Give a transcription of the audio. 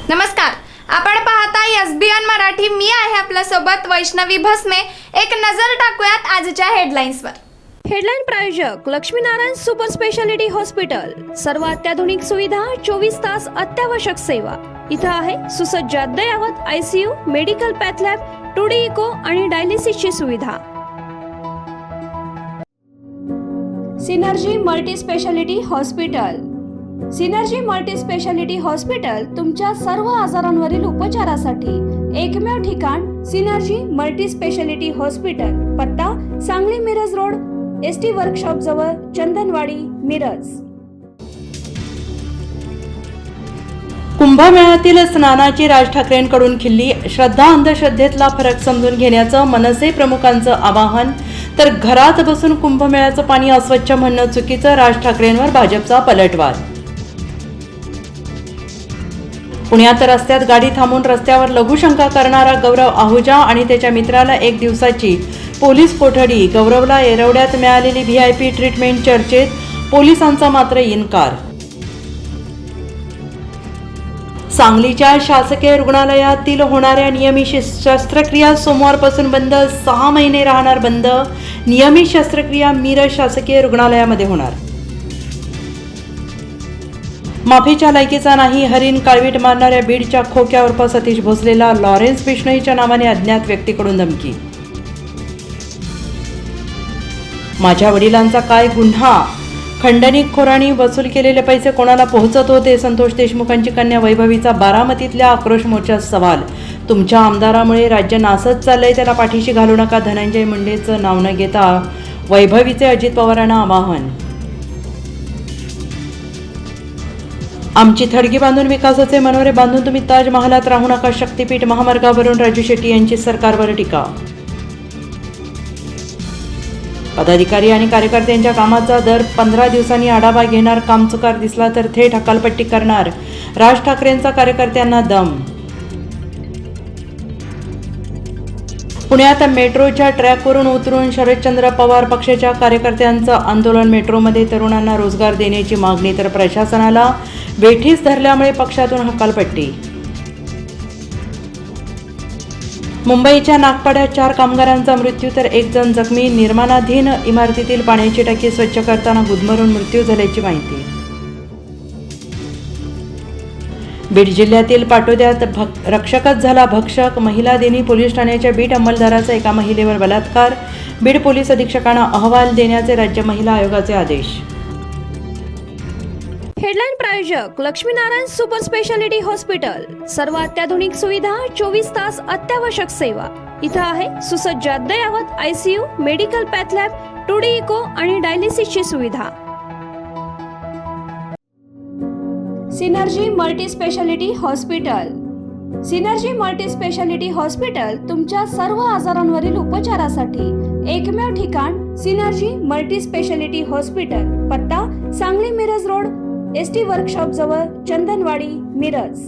नमस्कार, आपण पाहताय एसबीएन मराठी. मी आहे आपल्या सोबत वैष्णवी भस्मे. एक नजर टाकूयात आजच्या हेडलाईन्सवर. हेडलाईन प्रायोजक लक्ष्मीनारायण सुपर स्पेशालिटी हॉस्पिटल. सर्व अत्याधुनिक सुविधा, 24 तास अत्यावश्यक सेवा. इथं आहे सुसज्ज अद्ययावत ICU, medical path lab, 2D echo आणि डायलिसिसची सुविधा. Synergy multi speciality hospital. Synergy multi speciality hospital तुमच्या सर्व आजारांवरील उपचारासाठी एकमेव ठिकाण. Synergy multi speciality hospital. पत्ता Sangli Miraj road, ST workshop जवळ, चंदनवाडी, मिरज. कुंभमेळ्यातील स्नानाची राज ठाकरेंकडून खिल्ली. श्रद्धा अंधश्रद्धेतला फरक समजून घेण्याचं मनसे प्रमुखांचं आवाहन. तर घरात बसून कुंभमेळ्याचं पाणी अस्वच्छ म्हणणं चुकीचं. राज ठाकरेंवर भाजपचा पलटवार. पुण्यात रस्त्यात गाडी थांबून रस्त्यावर लघुशंका करणारा गौरव आहुजा आणि त्याच्या मित्राला 1 दिवसाची पोलीस कोठडी. गौरवला येरवड्यात मिळालेली VIP ट्रीटमेंट चर्चेत, पोलिसांचा मात्र इन्कार. सांगलीच्या शासकीय रुग्णालयातील होणाऱ्या नियमित शस्त्रक्रिया सोमवारपासून बंद. 6 महिने राहणार बंद. नियमित शस्त्रक्रिया मिरज शासकीय रुग्णालयामध्ये होणार. माफीच्या लायकीचा नाही, हरीण काळवीट मारणाऱ्या बीडच्या खोक्या उर्फ सतीश भोसलेला लॉरेन्स बिश्नोईच्या नावाने अज्ञात व्यक्तीकडून धमकी. माझ्या वडिलांचा काय गुन्हा? खंडणीखोरांनी वसूल केलेले पैसे कोणाला पोहोचत होते? संतोष देशमुखांची कन्या वैभवीचा बारामतीतल्या आक्रोश मोर्चात सवाल. तुमच्या आमदारामुळे राज्य नासत चाललंय, त्याला पाठीशी घालू नका. धनंजय मुंडेचं नाव न घेता वैभवीचे अजित पवारांना आवाहन. आमची थडगी बांधून विकासाचे मनोरे बांधून तुम्ही ताजमहालात राहू नका. शक्तीपीठ महामार्गावरून राजू शेट्टी यांची सरकारवर टीका. पदाधिकारी आणि कार्यकर्त्यांच्या कामाचा दर 15 दिवसांनी आढावा घेणार. कामचुकार दिसला तर थेट हकालपट्टी करणार. राज ठाकरेंचा कार्यकर्त्यांना दम. पुण्यात मेट्रोच्या ट्रॅकवरून उतरून शरदचंद्र पवार पक्षाच्या कार्यकर्त्यांचं आंदोलन. मेट्रोमध्ये तरुणांना रोजगार देण्याची मागणी. तर प्रशासनाला वेठीस धरल्यामुळे पक्षातून हकालपट्टी. मुंबईच्या नागपाड्यात 4 कामगारांचा मृत्यू तर 1 जण जखमी. निर्माणाधीन इमारतीतील पाण्याची टाकी स्वच्छ करताना गुदमरून मृत्यू झाल्याची माहिती. बीड जिल्ह्यातील पाटोद्यात रक्षकच झाला भक्षक. महिला दिनी पोलीस ठाण्याच्या बीड अंमलदाराचा एका महिलेवर बलात्कार. बीड पोलीस अधीक्षकांना अहवाल देण्याचे राज्य महिला आयोगाचे आदेश. हेडलाईन प्रायोजक लक्ष्मीनारायण सुपर स्पेशालिटी हॉस्पिटल. सर्व अत्याधुनिक सुविधा, 24 तास अत्यावश्यक सेवा. इथं आहे सुसज्ज अद्ययावत ICU, medical path lab, 2D echo आणि डायलिसिसची सुविधा. Synergy multi speciality hospital. Synergy multi speciality hospital तुमच्या सर्व आजारांवरील उपचारासाठी एकमेव ठिकाण. Synergy multi speciality hospital. पत्ता Sangli Miraj road, ST workshop जवळ, चंदनवाडी, मिरज.